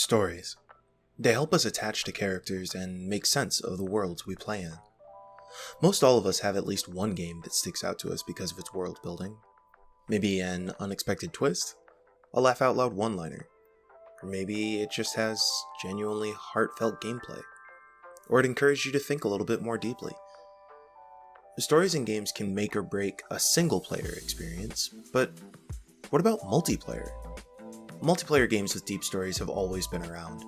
Stories. They help us attach to characters and make sense of the worlds we play in. Most all of us have at least one game that sticks out to us because of its world building. Maybe an unexpected twist, a laugh-out-loud one-liner, or maybe it just has genuinely heartfelt gameplay, or it encouraged you to think a little bit more deeply. Stories in games can make or break a single-player experience, but what about multiplayer? Multiplayer games with deep stories have always been around,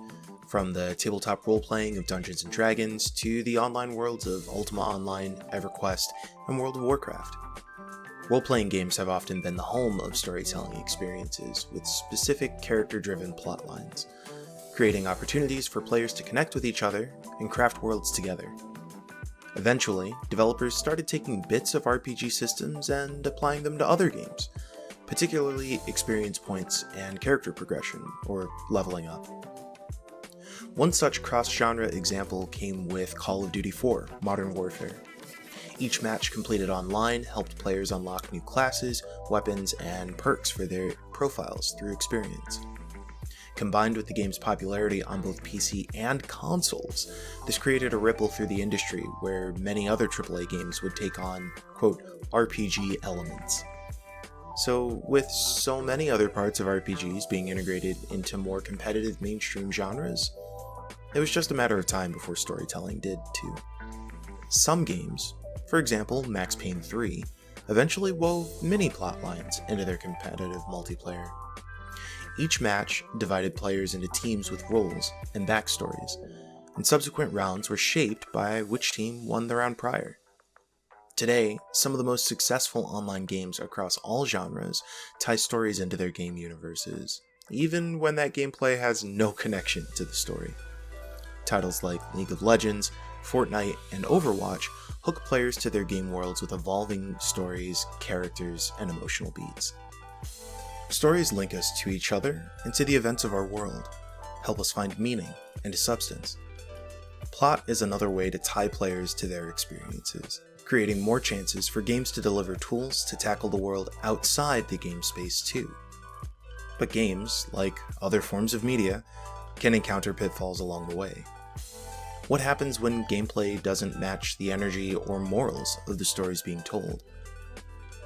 from the tabletop role-playing of Dungeons & Dragons to the online worlds of Ultima Online, EverQuest, and World of Warcraft. Role-playing games have often been the home of storytelling experiences with specific character-driven plotlines, creating opportunities for players to connect with each other and craft worlds together. Eventually, developers started taking bits of RPG systems and applying them to other games, particularly experience points and character progression, or leveling up. One such cross-genre example came with Call of Duty 4: Modern Warfare. Each match completed online helped players unlock new classes, weapons, and perks for their profiles through experience. Combined with the game's popularity on both PC and consoles, this created a ripple through the industry where many other AAA games would take on, quote, RPG elements. So, with so many other parts of RPGs being integrated into more competitive mainstream genres, it was just a matter of time before storytelling did too. Some games, for example Max Payne 3, eventually wove mini plotlines into their competitive multiplayer. Each match divided players into teams with roles and backstories, and subsequent rounds were shaped by which team won the round prior. Today, some of the most successful online games across all genres tie stories into their game universes, even when that gameplay has no connection to the story. Titles like League of Legends, Fortnite, and Overwatch hook players to their game worlds with evolving stories, characters, and emotional beats. Stories link us to each other and to the events of our world, help us find meaning and substance. Plot is another way to tie players to their experiences, creating more chances for games to deliver tools to tackle the world outside the game space too. But games, like other forms of media, can encounter pitfalls along the way. What happens when gameplay doesn't match the energy or morals of the stories being told?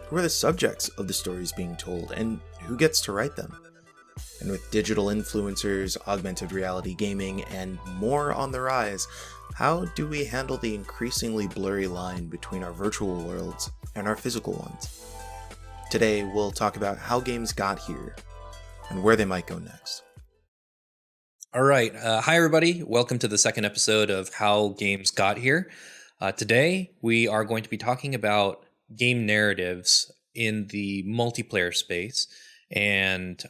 Who are the subjects of the stories being told, and who gets to write them? And with digital influencers, augmented reality gaming, and more on the rise, how do we handle the increasingly blurry line between our virtual worlds and our physical ones? Today, we'll talk about how games got here, and where they might go next. All right. Hi, everybody. Welcome to the second episode of How Games Got Here. Today, we are going to be talking about game narratives in the multiplayer space and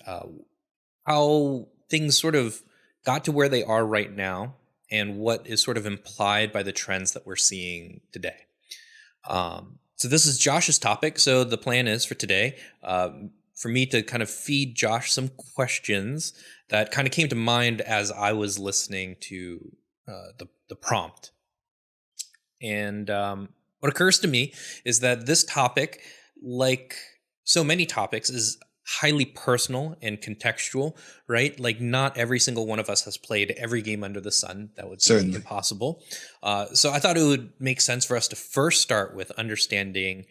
how things sort of got to where they are right now and what is sort of implied by the trends that we're seeing today. So this is Josh's topic. So the plan is for today for me to kind of feed Josh some questions that kind of came to mind as I was listening to the prompt. And what occurs to me is that this topic, like so many topics, is highly personal and contextual, right? Like not every single one of us has played every game under the sun. That would be impossible. So I thought it would make sense for us to first start with understanding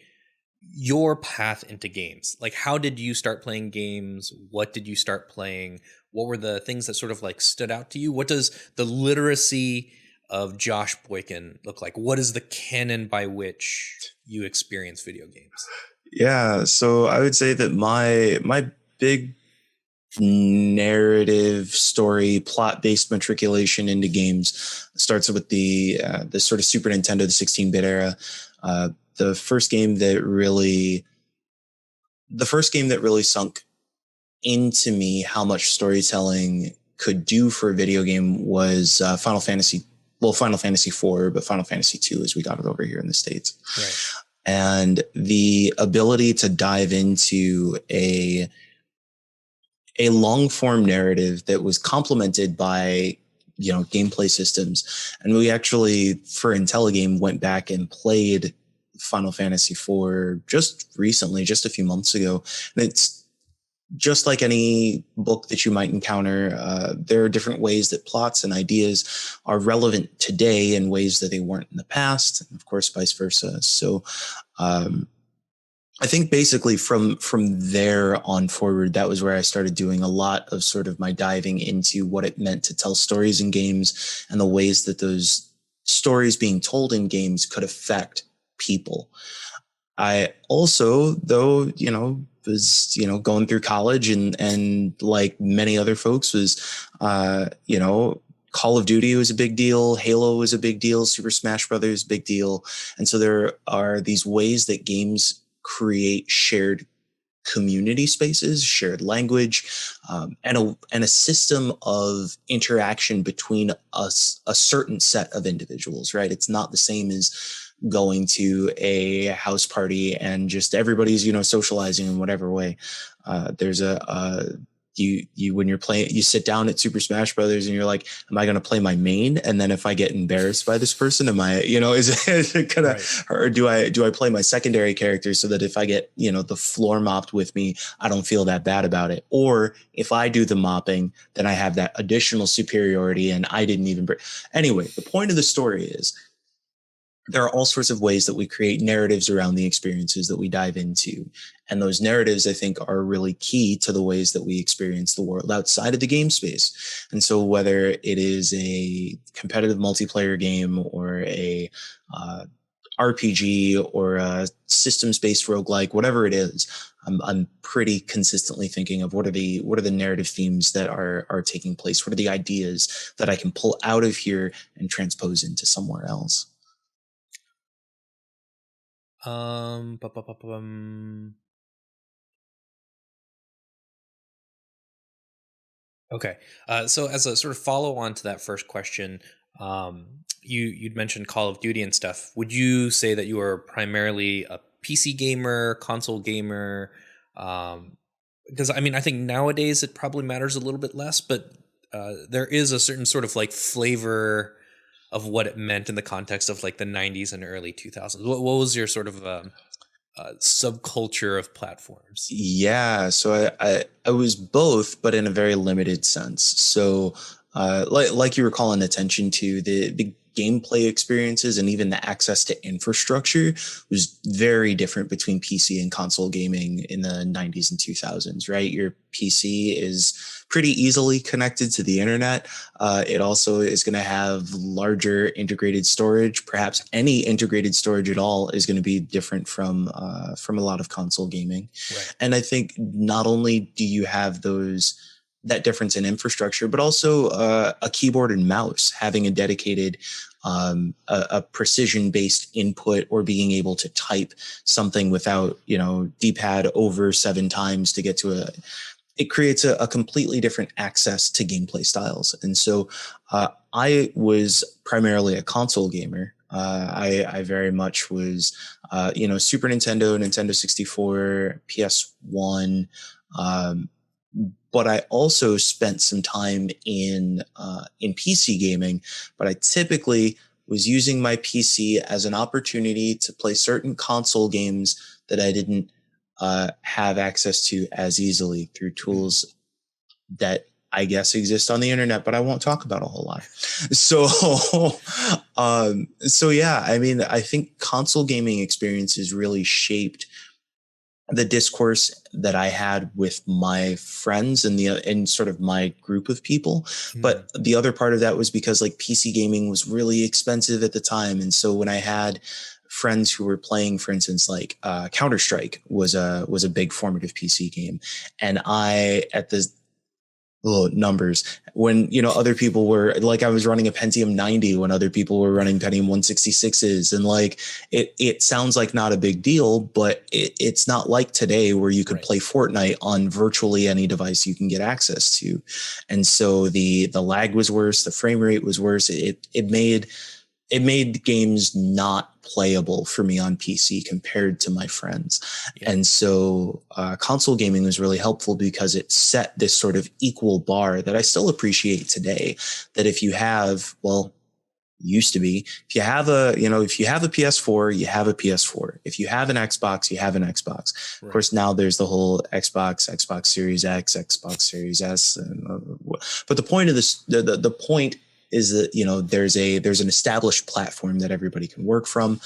your path into games. Like, how did you start playing games? What did you start playing? What were the things that sort of like stood out to you? What does the literacy of Josh Boykin look like? What is the canon by which you experience video games? Yeah, so I would say that my big narrative story plot-based matriculation into games starts with the sort of Super Nintendo, the 16-bit era. The first game that really sunk into me how much storytelling could do for a video game was Final Fantasy IV, but Final Fantasy II as we got it over here in the States. Right. And the ability to dive into a long form narrative that was complemented by, gameplay systems. And we actually, for Intelligame, went back and played Final Fantasy IV just recently, just a few months ago. And it's just like any book that you might encounter, there are different ways that plots and ideas are relevant today in ways that they weren't in the past, and of course, vice versa. So, I think basically from there on forward, that was where I started doing a lot of sort of my diving into what it meant to tell stories in games and the ways that those stories being told in games could affect people. I also, though, was, going through college and like many other folks was, Call of Duty was a big deal. Halo was a big deal. Super Smash Brothers, big deal. And so there are these ways that games create shared community spaces, shared language, and a system of interaction between us, a certain set of individuals, right? It's not the same as going to a house party and just everybody's, socializing in whatever way. There's you when you're playing, you sit down at Super Smash Brothers and you're like, am I going to play my main? And then if I get embarrassed by this person, am I, is it gonna, right, or do I play my secondary character so that if I get, the floor mopped with me, I don't feel that bad about it? Or if I do the mopping, then I have that additional superiority and I didn't even anyway, the point of the story is there are all sorts of ways that we create narratives around the experiences that we dive into. And those narratives, I think, are really key to the ways that we experience the world outside of the game space. And so whether it is a competitive multiplayer game or a RPG or a systems-based roguelike, whatever it is, I'm pretty consistently thinking of what are the narrative themes that are taking place? What are the ideas that I can pull out of here and transpose into somewhere else? Okay. So as a sort of follow on to that first question, you'd mentioned Call of Duty and stuff. Would you say that you are primarily a PC gamer, console gamer? Because I think nowadays it probably matters a little bit less, but there is a certain sort of like flavor of what it meant in the context of like the 90s and early 2000s. What was your sort of subculture of platforms? Yeah, so I was both, but in a very limited sense. So like you were calling attention to, the gameplay experiences and even the access to infrastructure was very different between PC and console gaming in the 90s and 2000s, right? Your PC is pretty easily connected to the internet. It also is going to have larger integrated storage. Perhaps any integrated storage at all is going to be different from a lot of console gaming. Right. And I think not only do you have that difference in infrastructure, but also a keyboard and mouse, having a dedicated, a precision-based input, or being able to type something without, D-pad over 7 times to get to it creates a completely different access to gameplay styles. And so I was primarily a console gamer. I very much was, Super Nintendo, Nintendo 64, PS1, but I also spent some time in PC gaming, but I typically was using my PC as an opportunity to play certain console games that I didn't have access to as easily through tools that I guess exist on the internet, but I won't talk about a whole lot. So, yeah, I think console gaming experiences really shaped the discourse that I had with my friends and sort of my group of people. But the other part of that was because like PC gaming was really expensive at the time. And so when I had friends who were playing, for instance, like Counter-Strike was a big formative PC game. And at the numbers, when other people were like, I was running a Pentium 90 when other people were running Pentium 166s, and like it sounds like not a big deal, but it's not like today where you could play Fortnite on virtually any device you can get access to. And so the lag was worse, the frame rate was worse. It made games not playable for me on PC compared to my friends. Yeah. And so console gaming was really helpful because it set this sort of equal bar that I still appreciate today, that if you have, used to be. If you have a PS4, you have a PS4. If you have an Xbox, you have an Xbox. Right. Of course, now there's the whole Xbox Series X, Xbox Series S. But the point of this, the point is that, there's an established platform that everybody can work from,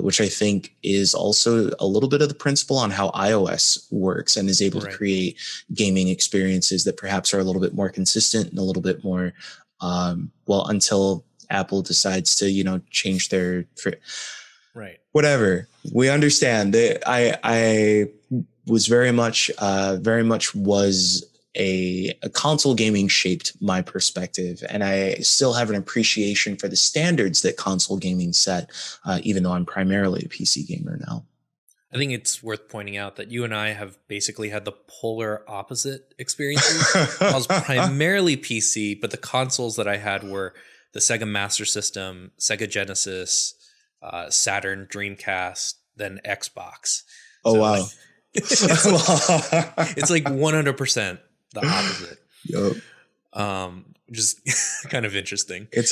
which I think is also a little bit of the principle on how iOS works and is able to create gaming experiences that perhaps are a little bit more consistent and a little bit more, until Apple decides to, change their whatever. We understand that I was very much was a console gaming shaped my perspective, and I still have an appreciation for the standards that console gaming set, even though I'm primarily a PC gamer now. I think it's worth pointing out that you and I have basically had the polar opposite experiences. I was primarily PC, but the consoles that I had were the Sega Master System, Sega Genesis, Saturn, Dreamcast, then Xbox. Oh, so wow. It's like 100% the opposite. Yep. Just kind of interesting. It's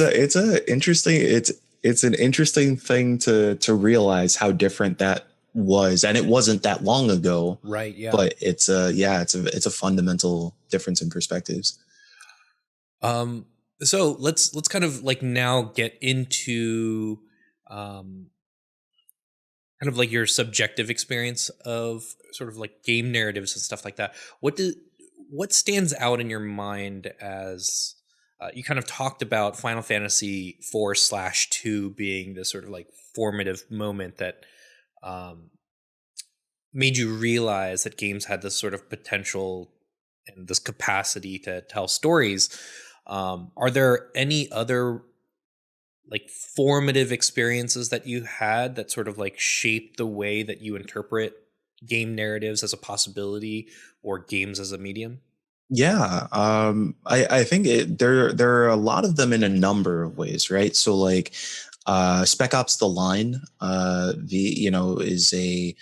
an interesting thing to realize how different that was, and it wasn't that long ago. Right. Yeah. But it's a fundamental difference in perspectives. So let's kind of like now get into kind of like your subjective experience of sort of like game narratives and stuff like that. What stands out in your mind as you kind of talked about Final Fantasy 4/2 being this sort of like formative moment that made you realize that games had this sort of potential and this capacity to tell stories. Are there any other like formative experiences that you had that sort of like shaped the way that you interpret game narratives as a possibility or games as a medium? Yeah, I think there are a lot of them in a number of ways, right? So like Spec Ops: The Line, is an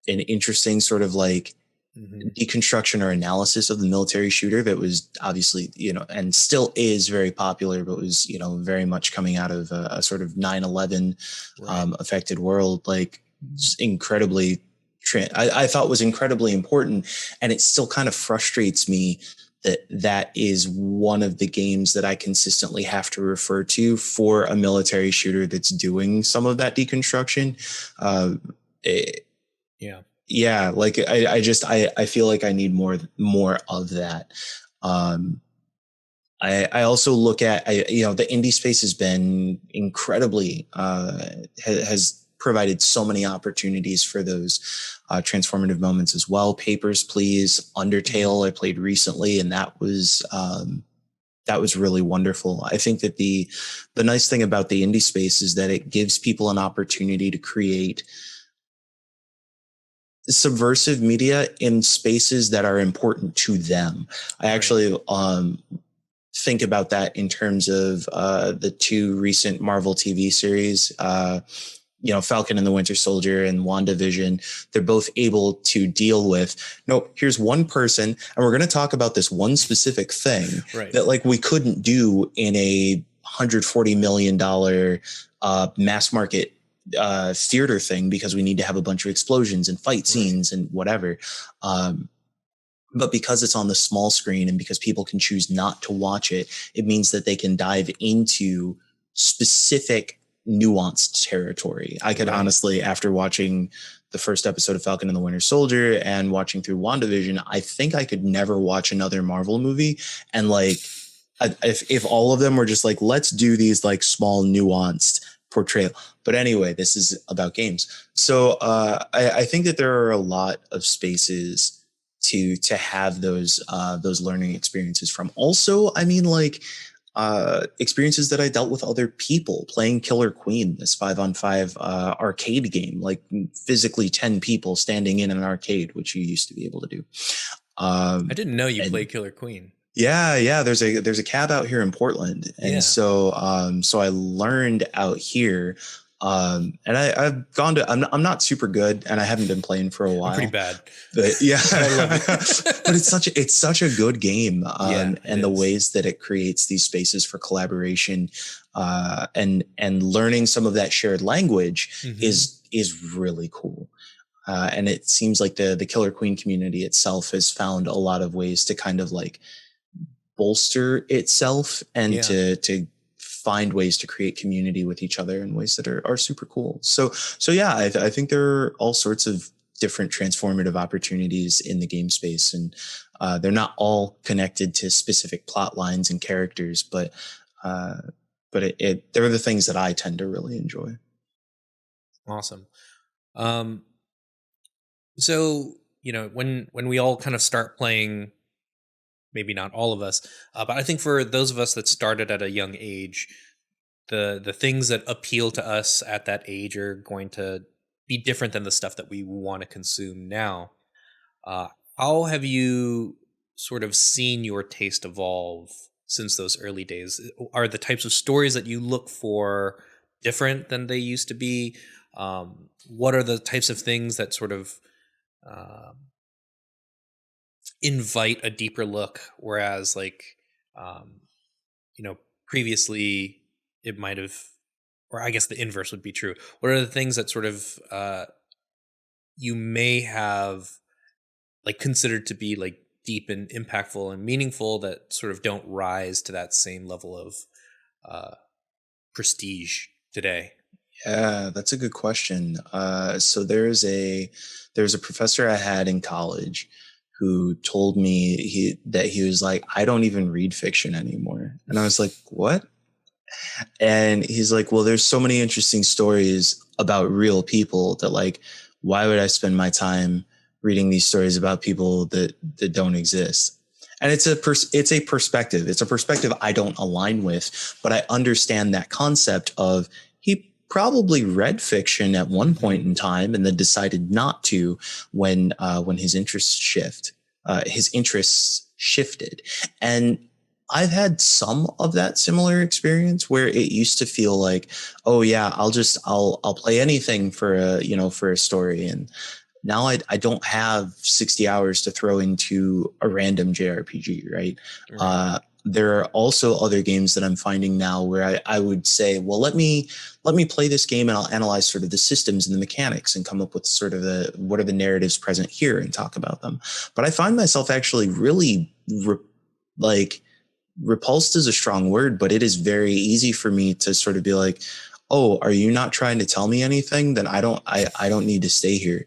interesting sort of like deconstruction or analysis of the military shooter that was obviously, and still is very popular, but was, very much coming out of a sort of 9/11 affected world, like incredibly, I thought was incredibly important. And it still kind of frustrates me that is one of the games that I consistently have to refer to for a military shooter that's doing some of that deconstruction. Yeah, like I feel like I need more of that. I also look at the indie space has been incredibly has provided so many opportunities for those transformative moments as well. Papers, Please, Undertale I played recently, and that was really wonderful. I think that the nice thing about the indie space is that it gives people an opportunity to create subversive media in spaces that are important to them. I actually think about that in terms of the two recent Marvel TV series, Falcon and the Winter Soldier and WandaVision. They're both able to deal with, here's one person, and we're going to talk about this one specific thing that like we couldn't do in a $140 million mass market theater thing because we need to have a bunch of explosions and fight scenes and whatever. But because it's on the small screen and because people can choose not to watch it, it means that they can dive into specific nuanced territory. I could honestly, after watching the first episode of Falcon and the Winter Soldier and watching through WandaVision, I think I could never watch another Marvel movie. And like, if all of them were just like, let's do these like small nuanced portrayal. But anyway, this is about games. So I think that there are a lot of spaces to have those learning experiences from. Also, I mean, like experiences that I dealt with other people playing Killer Queen, this 5-on-5 arcade game, like physically 10 people standing in an arcade, which you used to be able to do. I didn't know you played Killer Queen. Yeah. There's a cab out here in Portland. And so I learned out here And I've gone to, I'm not super good and I haven't been playing for a while. I'm pretty bad. But yeah, I love it. but it's such a good game. And the is. ways that it creates these spaces for collaboration, and learning some of that shared language is really cool. And it seems like the Killer Queen community itself has found a lot of ways to kind of like bolster itself and to find ways to create community with each other in ways that are super cool. So yeah, I think there are all sorts of different transformative opportunities in the game space, and they're not all connected to specific plot lines and characters, but they're the things that I tend to really enjoy. Awesome. So, when we all kind of start playing, maybe not all of us, but I think for those of us that started at a young age, the things that appeal to us at that age are going to be different than the stuff that we want to consume now. How have you sort of seen your taste evolve since those early days? Are the types of stories that you look for different than they used to be? What are the types of things that sort of invite a deeper look, whereas previously it might have, or I guess the inverse would be true. What are the things that sort of you may have like considered to be like deep and impactful and meaningful that sort of don't rise to that same level of prestige today? Yeah, that's a good question. So there's a professor I had in college who told me that he was like, I don't even read fiction anymore. And I was like, what? And he's like, well, there's so many interesting stories about real people that like, why would I spend my time reading these stories about people that don't exist? And it's a perspective. It's a perspective I don't align with, but I understand that concept of he probably read fiction at one point in time and then decided not to when his interests shifted. And I've had some of that similar experience where it used to feel like, oh yeah, I'll play anything for a story. And now I don't have 60 hours to throw into a random JRPG, right? There are also other games that I'm finding now where I would say, well, let me play this game and I'll analyze sort of the systems and the mechanics and come up with sort of what are the narratives present here and talk about them. But I find myself actually really repulsed is a strong word, but it is very easy for me to sort of be like, oh, are you not trying to tell me anything? Then I don't need to stay here.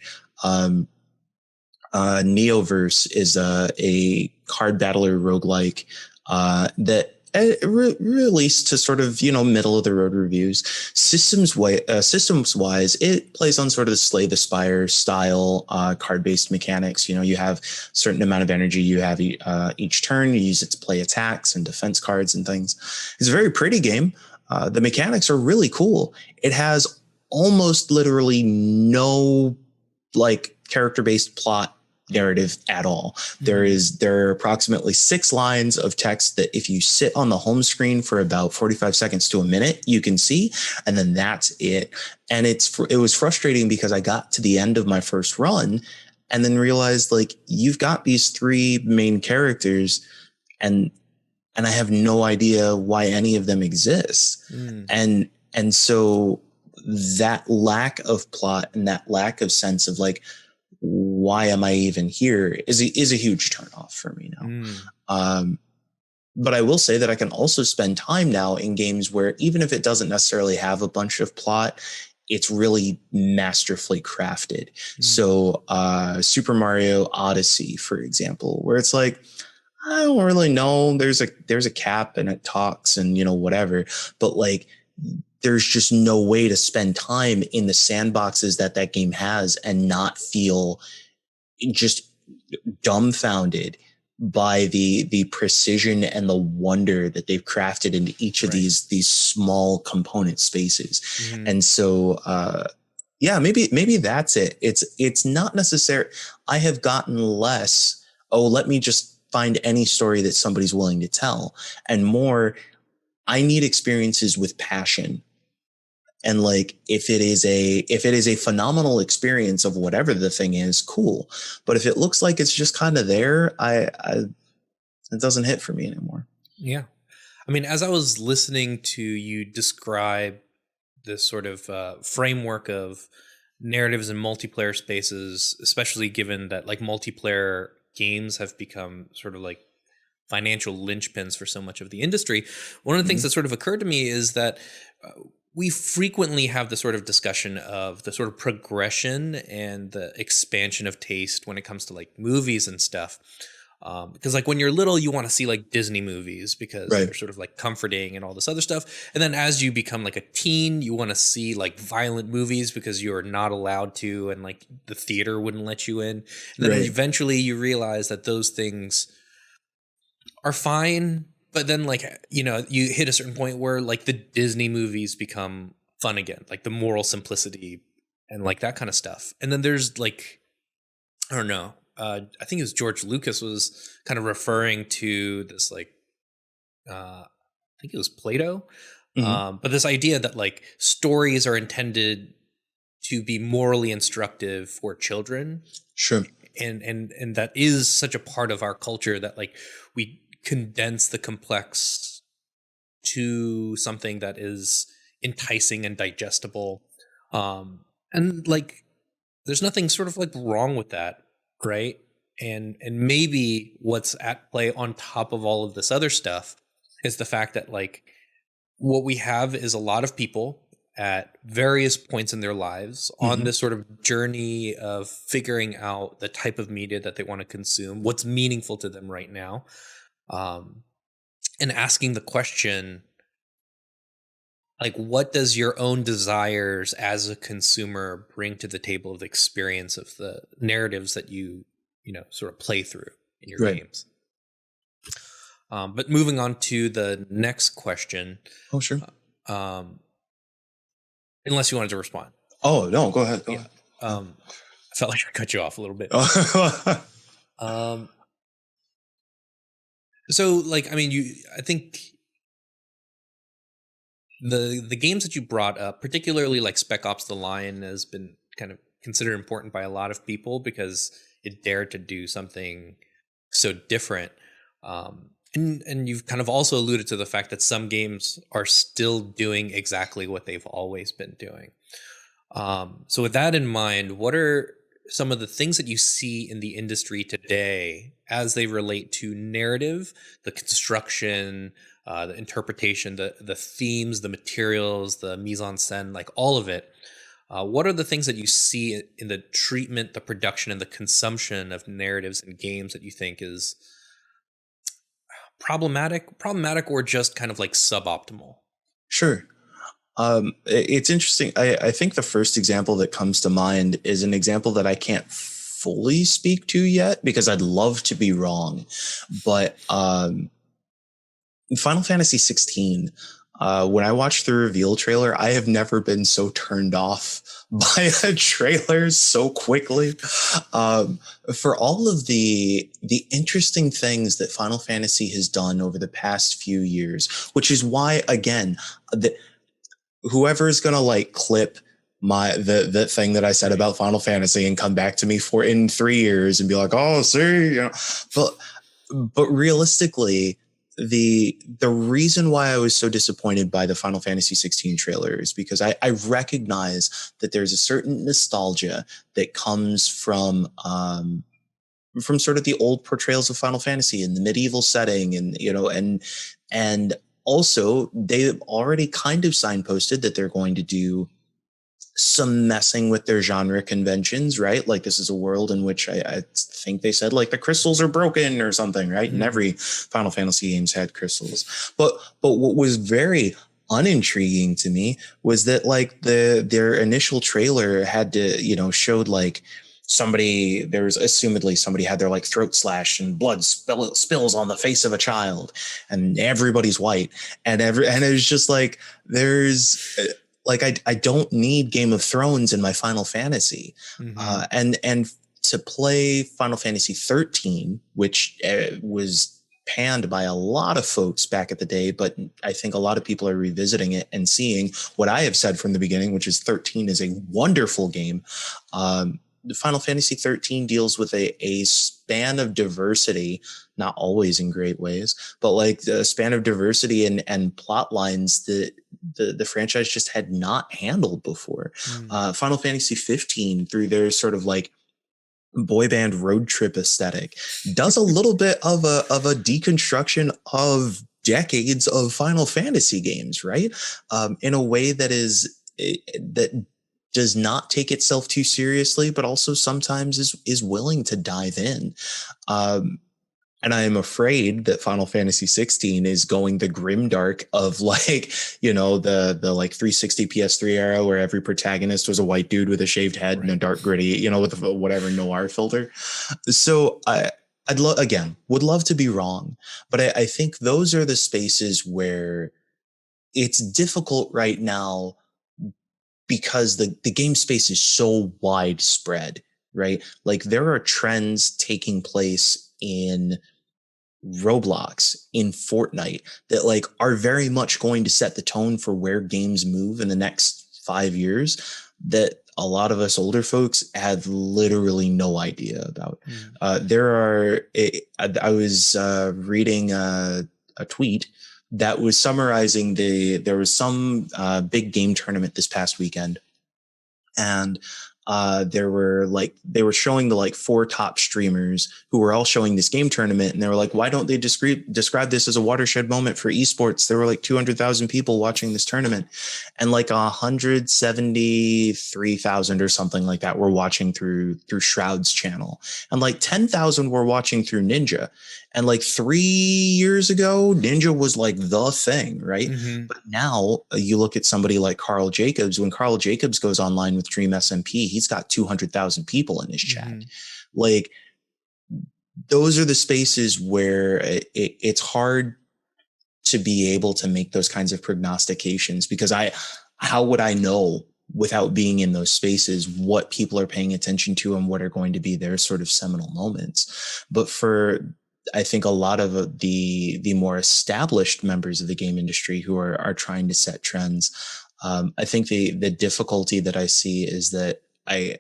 Neoverse is a card battler roguelike that released to sort of middle of the road reviews. Systems wise, it plays on sort of the Slay the Spire style card based mechanics. You have a certain amount of energy you have each turn. You use it to play attacks and defense cards and things. It's a very pretty game. The mechanics are really cool. It has almost literally no like character based plot narrative at all. There are approximately 6 lines of text that if you sit on the home screen for about 45 seconds to a minute, you can see, and then that's it. And it was frustrating because I got to the end of my first run and then realized like you've got these 3 main characters and I have no idea why any of them exist. And so that lack of plot and that lack of sense of like, why am I even here is a huge turnoff for me now. But I will say that I can also spend time now in games where even if it doesn't necessarily have a bunch of plot, it's really masterfully crafted. So Super Mario Odyssey, for example, where it's like, I don't really know. There's a cap and it talks and whatever, but like there's just no way to spend time in the sandboxes that game has and not feel just dumbfounded by the precision and the wonder that they've crafted into each of these small component spaces. And so, maybe that's it. It's not necessary. I have gotten less, let me just find any story that somebody's willing to tell, and more, I need experiences with passion. And like, if it is a phenomenal experience of whatever the thing is, cool. But if it looks like it's just kind of there, it doesn't hit for me anymore. Yeah. I mean, as I was listening to you describe this sort of framework of narratives in multiplayer spaces, especially given that like multiplayer games have become sort of like financial linchpins for so much of the industry, one of the things that sort of occurred to me is that we frequently have the sort of discussion of the sort of progression and the expansion of taste when it comes to like movies and stuff. Because like when you're little, you want to see like Disney movies because Right. they're sort of like comforting and all this other stuff. And then as you become like a teen, you want to see like violent movies because you're not allowed to, and like the theater wouldn't let you in. And then Right. eventually you realize that those things are fine. But then like, you know, you hit a certain point where like the Disney movies become fun again, like the moral simplicity and like that kind of stuff. And then there's like, I don't know. I think it was George Lucas was kind of referring to this like, I think it was Plato, but this idea that like stories are intended to be morally instructive for children. Sure. And that is such a part of our culture that like we condense the complex to something that is enticing and digestible. And like, there's nothing sort of like wrong with that. Right. And maybe what's at play on top of all of this other stuff is the fact that like what we have is a lot of people at various points in their lives on this sort of journey of figuring out the type of media that they want to consume, what's meaningful to them right now, and asking the question, like, what does your own desires as a consumer bring to the table of the experience of the narratives that you know, sort of play through in your games? But moving on to the next question. Oh, sure. Unless you wanted to respond. Oh, no, go ahead. Go ahead. I felt like I cut you off a little bit. So, like, I mean, I think the games that you brought up, particularly like Spec Ops: The Line, has been kind of considered important by a lot of people because it dared to do something so different. And you've kind of also alluded to the fact that some games are still doing exactly what they've always been doing. So with that in mind, what are some of the things that you see in the industry today as they relate to narrative, the construction, the interpretation, the themes, the materials, the mise-en-scène, like all of it? What are the things that you see in the treatment, the production, and the consumption of narratives and games that you think is problematic, or just kind of like suboptimal? Sure. It's interesting. I think the first example that comes to mind is an example that I can't fully speak to yet because I'd love to be wrong. But in Final Fantasy 16, when I watched the reveal trailer, I have never been so turned off by a trailer so quickly. For all of the interesting things that Final Fantasy has done over the past few years, which is why, again, whoever is going to like clip the thing that I said about Final Fantasy and come back to me in 3 years and be like, oh, see, you know, but realistically, the reason why I was so disappointed by the Final Fantasy 16 trailer is because I recognize that there's a certain nostalgia that comes from sort of the old portrayals of Final Fantasy in the medieval setting, and you know, and also they've already kind of signposted that they're going to do some messing with their genre conventions, right? Like this is a world in which I think they said like the crystals are broken or something, right? Mm-hmm. And every Final Fantasy games had crystals. But what was very unintriguing to me was that like their initial trailer had to, you know, showed like assumedly somebody had their like throat slashed and blood spills on the face of a child and everybody's white and it was just like there's like I don't need Game of Thrones in my Final Fantasy. And to play Final Fantasy 13, which was panned by a lot of folks back at the day, but I think a lot of people are revisiting it and seeing what I have said from the beginning, which is 13 is a wonderful game. The Final Fantasy 13 deals with a span of diversity, not always in great ways, but like the span of diversity and plot lines that the franchise just had not handled before. Final Fantasy 15, through their sort of like boy band road trip aesthetic, does a little bit of a deconstruction of decades of Final Fantasy games, right? In a way that does not take itself too seriously, but also sometimes is willing to dive in. And I am afraid that Final Fantasy 16 is going the grimdark of like, the like 360 PS3 era where every protagonist was a white dude with a shaved head and a dark gritty, with whatever noir filter. So would love to be wrong, but I think those are the spaces where it's difficult right now because the game space is so widespread, right? Like there are trends taking place in Roblox, in Fortnite, that like are very much going to set the tone for where games move in the next 5 years that a lot of us older folks have literally no idea about. I was reading a tweet that was summarizing there was some big game tournament this past weekend, and they were showing the like 4 top streamers who were all showing this game tournament, and they were like, why don't they describe this as a watershed moment for esports? There were like 200,000 people watching this tournament, and like 173,000 or something like that were watching through Shroud's channel, and like 10,000 were watching through Ninja. And like 3 years ago, Ninja was like the thing, right? Mm-hmm. But now you look at somebody like Carl Jacobs. When Carl Jacobs goes online with Dream SMP, he's got 200,000 people in his chat. Like those are the spaces where it's hard to be able to make those kinds of prognostications, because how would I know without being in those spaces what people are paying attention to and what are going to be their sort of seminal moments? But for I think a lot of the more established members of the game industry who are trying to set trends, I think the difficulty that I see is that I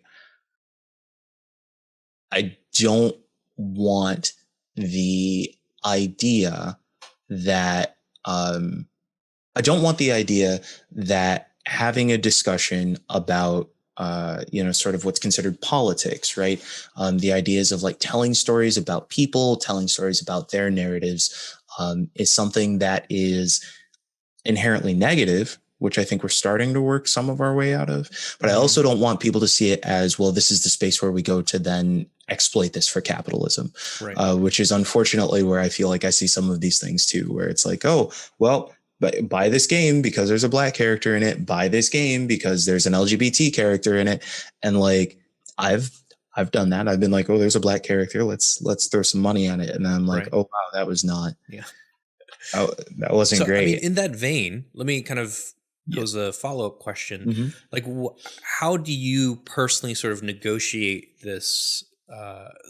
don't want the idea that having a discussion about sort of what's considered politics, right? The ideas of like telling stories about people, telling stories about their narratives, is something that is inherently negative, which I think we're starting to work some of our way out of. But I also don't want people to see it as, well, this is the space where we go to then exploit this for capitalism, right. Which is unfortunately where I feel like I see some of these things too, where it's like, oh, well, but buy this game because there's a black character in it. Buy this game because there's an LGBT character in it. And like, I've done that. I've been like, oh, there's a black character. Let's throw some money on it. And then I'm like, oh, wow, that was not, that wasn't great. I mean, in that vein, let me kind of pose a follow-up question. Like, how do you personally sort of negotiate this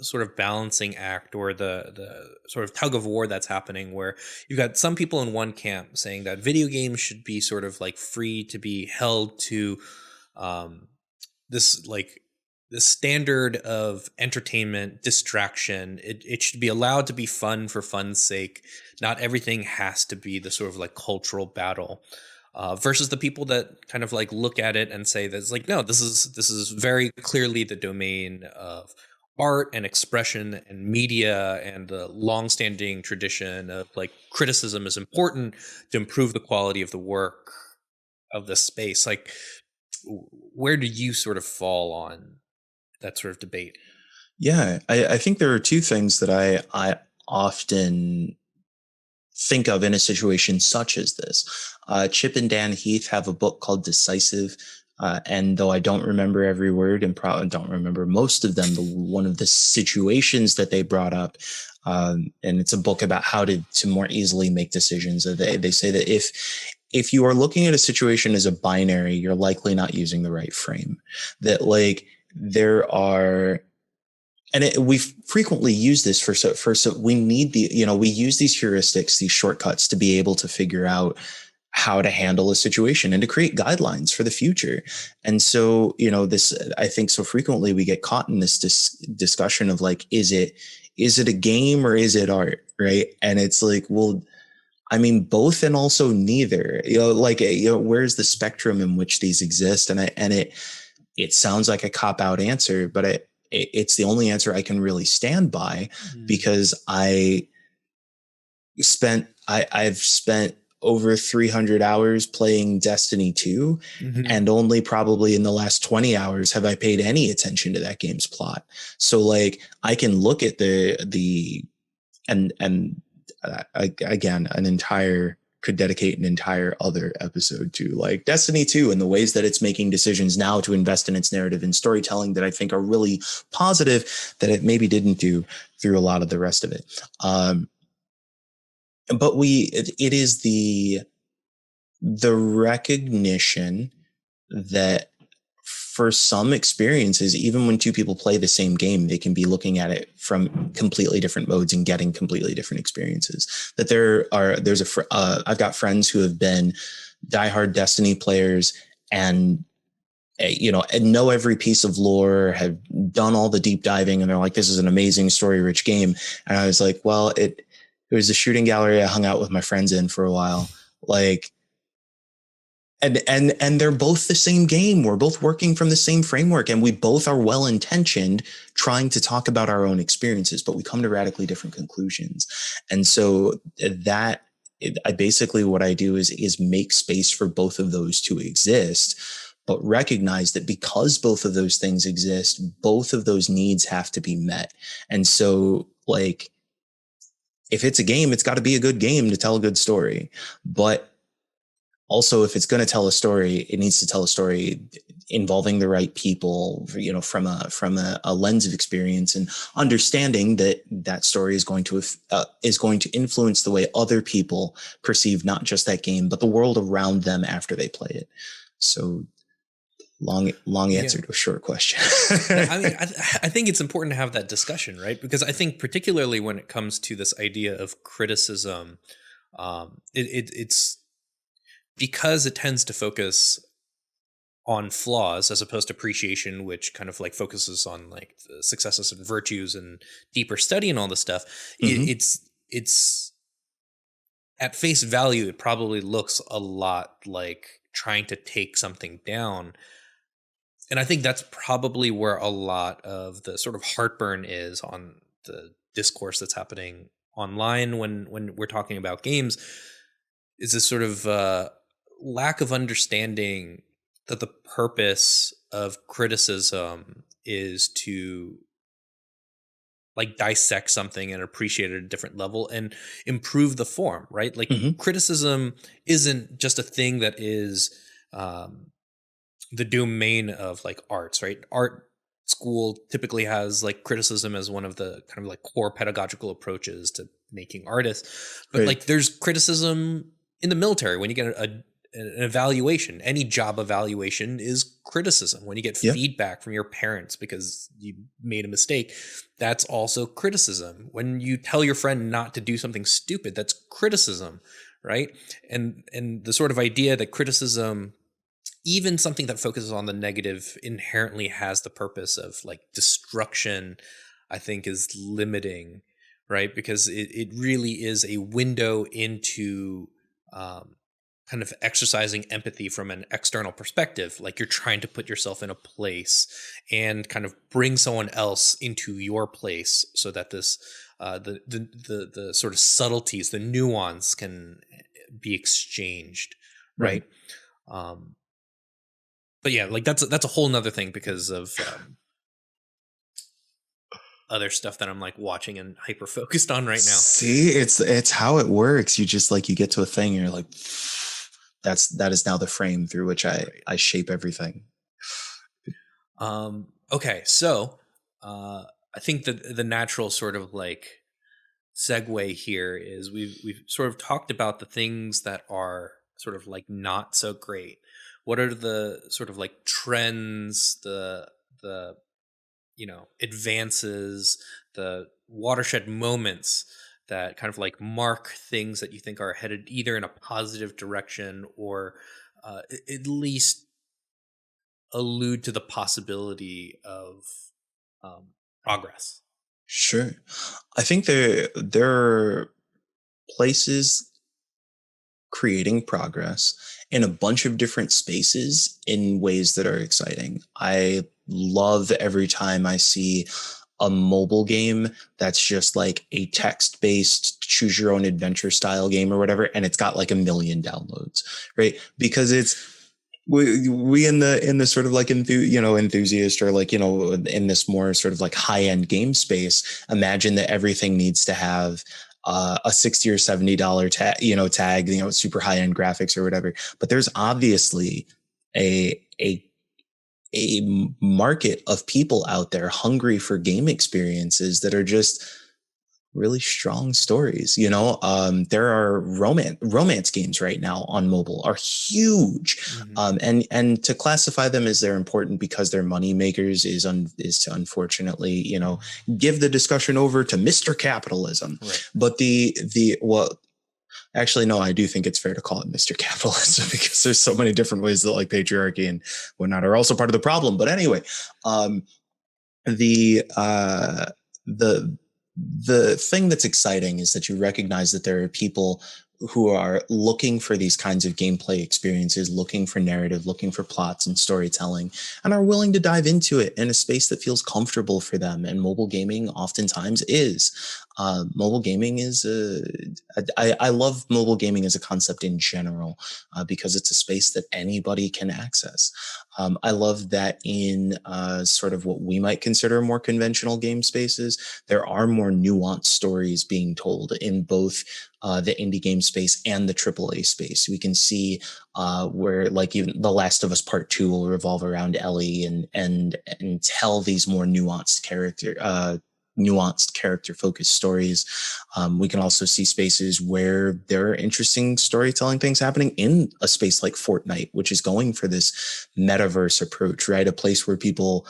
sort of balancing act, or the sort of tug of war that's happening, where you've got some people in one camp saying that video games should be sort of like free to be held to this standard of entertainment, distraction. It should be allowed to be fun for fun's sake. Not everything has to be the sort of like cultural battle. Versus the people that kind of like look at it and say that it's like, no, this is very clearly the domain of art and expression and media, and the long-standing tradition of like criticism is important to improve the quality of the work of the space. Like, where do you sort of fall on that sort of debate? Yeah, I think there are two things that I often think of in a situation such as this. Chip and Dan Heath have a book called Decisive. And though I don't remember every word and probably don't remember most of them, one of the situations that they brought up, and it's a book about how to more easily make decisions. They say that if you are looking at a situation as a binary, you're likely not using the right frame. That like there are we frequently use this so we need we use these heuristics, these shortcuts to be able to figure out how to handle a situation and to create guidelines for the future. And so, this, I think so frequently we get caught in this discussion of like, is it a game or is it art? Right. And it's like, well, I mean, both and also neither, where's the spectrum in which these exist? And it sounds like a cop out answer, but it's the only answer I can really stand by, because I've spent over 300 hours playing Destiny 2, and only probably in the last 20 hours have I paid any attention to that game's plot. So like, I can look at again, could dedicate an entire other episode to like Destiny 2 and the ways that it's making decisions now to invest in its narrative and storytelling that I think are really positive that it maybe didn't do through a lot of the rest of it. But it is the recognition that for some experiences, even when two people play the same game, they can be looking at it from completely different modes and getting completely different experiences. That I've got friends who have been diehard Destiny players and know every piece of lore, have done all the deep diving, and they're like, this is an amazing story rich game. And I was like, well, it was a shooting gallery I hung out with my friends in for a while. Like, and they're both the same game. We're both working from the same framework, and we both are well-intentioned trying to talk about our own experiences, but we come to radically different conclusions. And so I basically, what I do is make space for both of those to exist, but recognize that because both of those things exist, both of those needs have to be met. And so like, if it's a game, it's got to be a good game to tell a good story. But also, if it's going to tell a story, it needs to tell a story involving the right people, from a lens of experience, and understanding that story is going to influence the way other people perceive not just that game, but the world around them after they play it. So long answer to a short question. I mean, I think it's important to have that discussion, right? Because I think particularly when it comes to this idea of criticism, it's because it tends to focus on flaws as opposed to appreciation, which kind of like focuses on like the successes and virtues and deeper study and all this stuff. It's at face value, it probably looks a lot like trying to take something down. And I think that's probably where a lot of the sort of heartburn is on the discourse that's happening online when we're talking about games, is this sort of lack of understanding that the purpose of criticism is to like dissect something and appreciate it at a different level and improve the form, right? Like criticism isn't just a thing that is the domain of like arts, right? Art school typically has like criticism as one of the kind of like core pedagogical approaches to making artists. But like there's criticism in the military when you get an evaluation. Any job evaluation is criticism. When you get feedback from your parents because you made a mistake, that's also criticism. When you tell your friend not to do something stupid, that's criticism, right? And the sort of idea that criticism, even something that focuses on the negative, inherently has the purpose of like destruction, I think is limiting, right? Because it really is a window into kind of exercising empathy from an external perspective. Like you're trying to put yourself in a place and kind of bring someone else into your place so that this the sort of subtleties, the nuance can be exchanged, right? But yeah, like that's a whole nother thing because of other stuff that I'm like watching and hyper focused on right now. See, it's how it works. You just like, you get to a thing and you're like, that is now the frame through which I shape everything. Okay, so I think that the natural sort of like segue here is we've sort of talked about the things that are sort of like not so great. What are the sort of like trends, the advances, the watershed moments that kind of like mark things that you think are headed either in a positive direction or at least allude to the possibility of progress. Sure. I think there are places creating progress in a bunch of different spaces in ways that are exciting. I love every time I see a mobile game that's just like a text-based choose your own adventure style game or whatever, and it's got like 1 million downloads, right? Because we in the sort of like enthusiast or like, in this more sort of like high-end game space, imagine that everything needs to have a $60 or $70 tag, super high end graphics or whatever. But there's obviously a market of people out there hungry for game experiences that are just really strong stories. There are romance games right now on mobile are huge. And to classify them as they're important because they're money makers is to unfortunately, give the discussion over to Mr. Capitalism. Right. But actually, no, I do think it's fair to call it Mr. Capitalism because there's so many different ways that like patriarchy and whatnot are also part of the problem. But anyway, the thing that's exciting is that you recognize that there are people who are looking for these kinds of gameplay experiences, looking for narrative, looking for plots and storytelling, and are willing to dive into it in a space that feels comfortable for them. And mobile gaming oftentimes is. Mobile gaming is I love mobile gaming as a concept in general because it's a space that anybody can access. I love that in sort of what we might consider more conventional game spaces, there are more nuanced stories being told in both the indie game space and the AAA space. We can see where like even The Last of Us Part 2 will revolve around Ellie and tell these more nuanced character focused stories. We can also see spaces where there are interesting storytelling things happening in a space like Fortnite, which is going for this metaverse approach, right? A place where people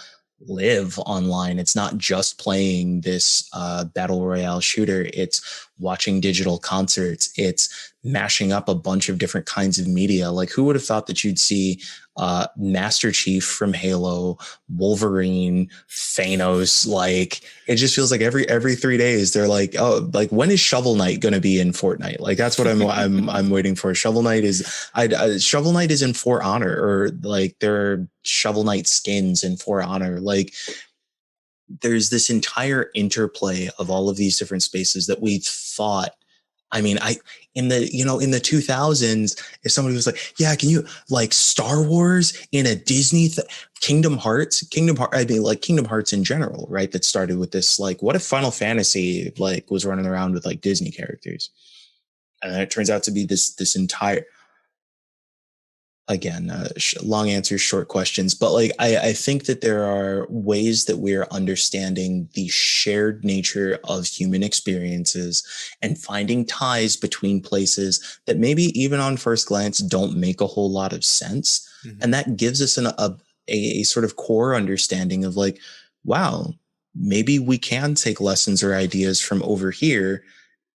live online. It's not just playing this battle royale shooter. It's watching digital concerts. It's mashing up a bunch of different kinds of media. Like who would have thought that you'd see Master Chief from Halo, Wolverine, Thanos? Like it just feels like every 3 days they're like, oh, like when is Shovel Knight going to be in Fortnite? Like that's what I'm waiting for. Shovel Knight is in For Honor, or like there are Shovel Knight skins in For Honor. Like there's this entire interplay of all of these different spaces that we thought. I mean, in the 2000s, if somebody was like, yeah, can you like Star Wars in a Disney Kingdom Hearts, I mean like Kingdom Hearts in general, right? That started with this, like, what if Final Fantasy like was running around with like Disney characters? And then it turns out to be this entire, again, long answers, short questions, but like I think that there are ways that we're understanding the shared nature of human experiences and finding ties between places that maybe even on first glance don't make a whole lot of sense. And that gives us a sort of core understanding of like, wow, maybe we can take lessons or ideas from over here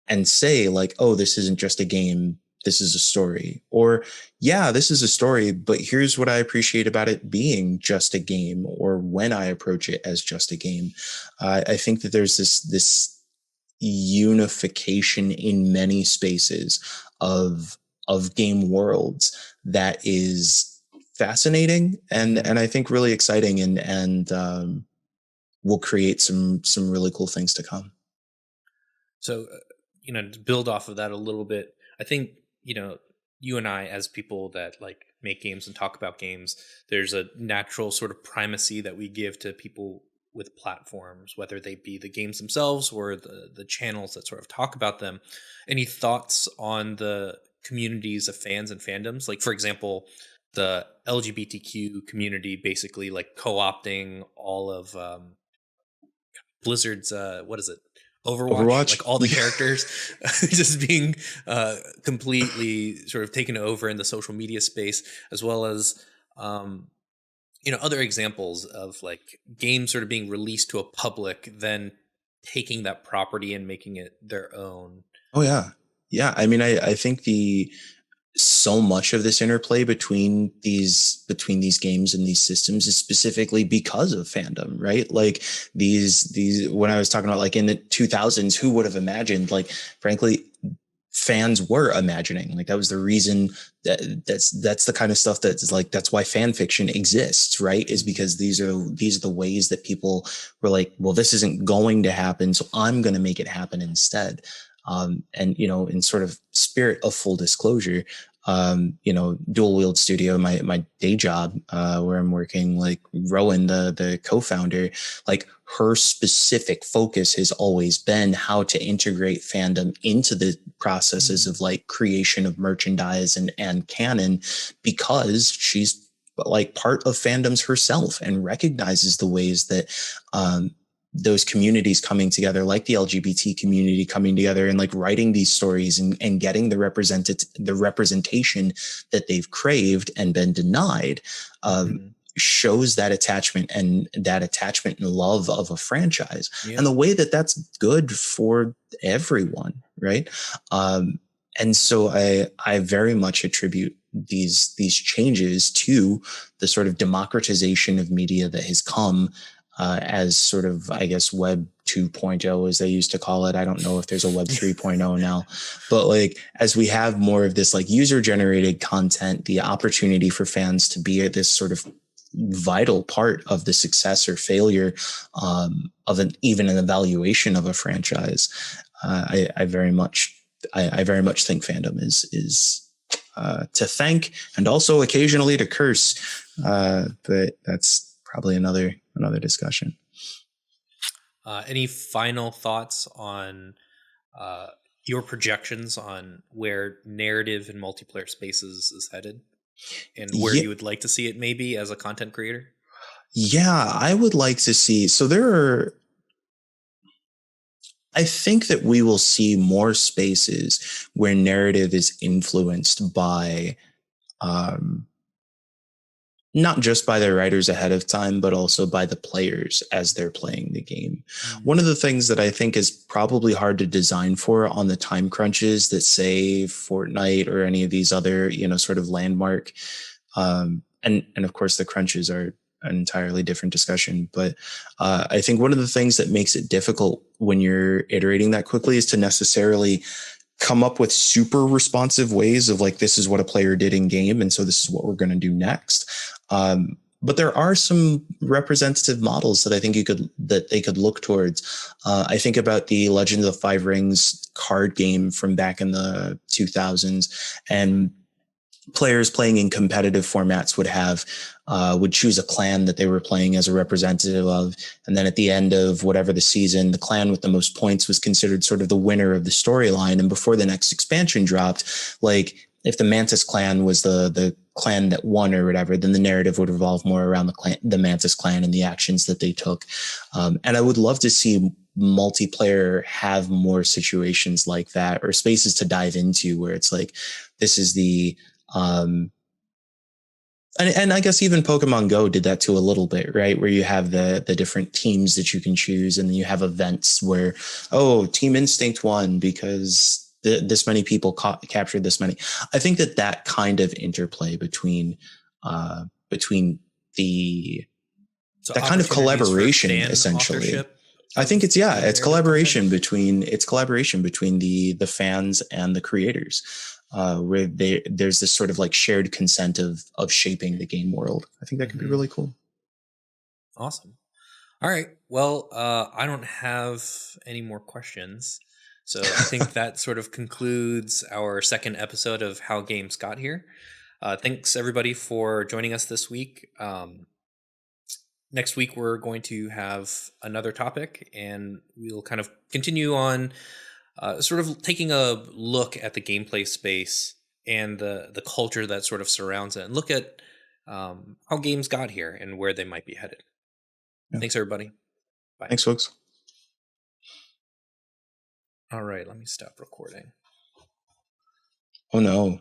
and say like, oh, this isn't just a game, this is a story. Or yeah, this is a story, but here's what I appreciate about it being just a game, or when I approach it as just a game. I think that there's this unification in many spaces of game worlds that is fascinating and I think really exciting and will create some really cool things to come. So, to build off of that a little bit, I think, you and I, as people that like make games and talk about games, there's a natural sort of primacy that we give to people with platforms, whether they be the games themselves or the channels that sort of talk about them. Any thoughts on the communities of fans and fandoms? Like, for example, the LGBTQ community basically like co-opting all of Blizzard's, what is it? Overwatch, like all the characters just being completely sort of taken over in the social media space, as well as other examples of like games sort of being released to a public, then taking that property and making it their own. Oh yeah. Yeah. I mean, I think so much of this interplay between these games and these systems is specifically because of fandom, right? Like these when I was talking about like in the 2000s, who would have imagined, like, frankly, fans were imagining, like, that was the reason that's the kind of stuff that's like, that's why fan fiction exists, right? Is because these are the ways that people were like, well, this isn't going to happen, so I'm going to make it happen instead. And in sort of spirit of full disclosure, Dual Wield Studio, my day job, where I'm working, like, Rowan, the co-founder, like, her specific focus has always been how to integrate fandom into the processes of like creation of merchandise and canon, because she's like part of fandoms herself and recognizes the ways that, those communities coming together, like the LGBT community coming together and like writing these stories and getting the representation that they've craved and been denied, shows that attachment and love of a franchise, and the way that that's good for everyone, right? And so I very much attribute these changes to the sort of democratization of media that has come, as sort of, I guess, Web 2.0, as they used to call it. I don't know if there's a Web 3.0 now, but like, as we have more of this like user generated content, the opportunity for fans to be this sort of vital part of the success or failure, of even an evaluation of a franchise. I very much think fandom is to thank, and also occasionally to curse. But that's probably another discussion. Any final thoughts on your projections on where narrative and multiplayer spaces is headed, and where you would like to see it maybe as a content creator? Yeah, I would like to see. So I think that we will see more spaces where narrative is influenced by, not just by the writers ahead of time, but also by the players as they're playing the game. One of the things that I think is probably hard to design for on the time crunches that, say, Fortnite or any of these other, sort of landmark, and of course the crunches are an entirely different discussion. But I think one of the things that makes it difficult when you're iterating that quickly is to necessarily come up with super responsive ways of like, this is what a player did in game, and so this is what we're going to do next. But there are some representative models that I think they could look towards. I think about the Legend of the Five Rings card game from back in the 2000s, and players playing in competitive formats would choose a clan that they were playing as a representative of. And then at the end of whatever the season, the clan with the most points was considered sort of the winner of the storyline. And before the next expansion dropped, like, if the Mantis clan was the clan that won or whatever, then the narrative would revolve more around the Mantis clan and the actions that they took. And I would love to see multiplayer have more situations like that, or spaces to dive into where it's like, this is the, and I guess even Pokemon Go did that too a little bit, right? Where you have the different teams that you can choose, and then you have events where, oh, Team Instinct won because this many people captured this many. I think that kind of interplay between that kind of collaboration, essentially. I think it's collaboration between the fans and the creators, where there's this sort of like shared consent of shaping the game world. I think that could be really cool. Awesome. All right. Well, I don't have any more questions. So I think that sort of concludes our second episode of How Games Got Here. Thanks everybody for joining us this week. Next week, we're going to have another topic, and we'll kind of continue on sort of taking a look at the gameplay space and the culture that sort of surrounds it, and look at how games got here and where they might be headed. Yeah. Thanks, everybody. Bye. Thanks, folks. All right, let me stop recording. Oh, no.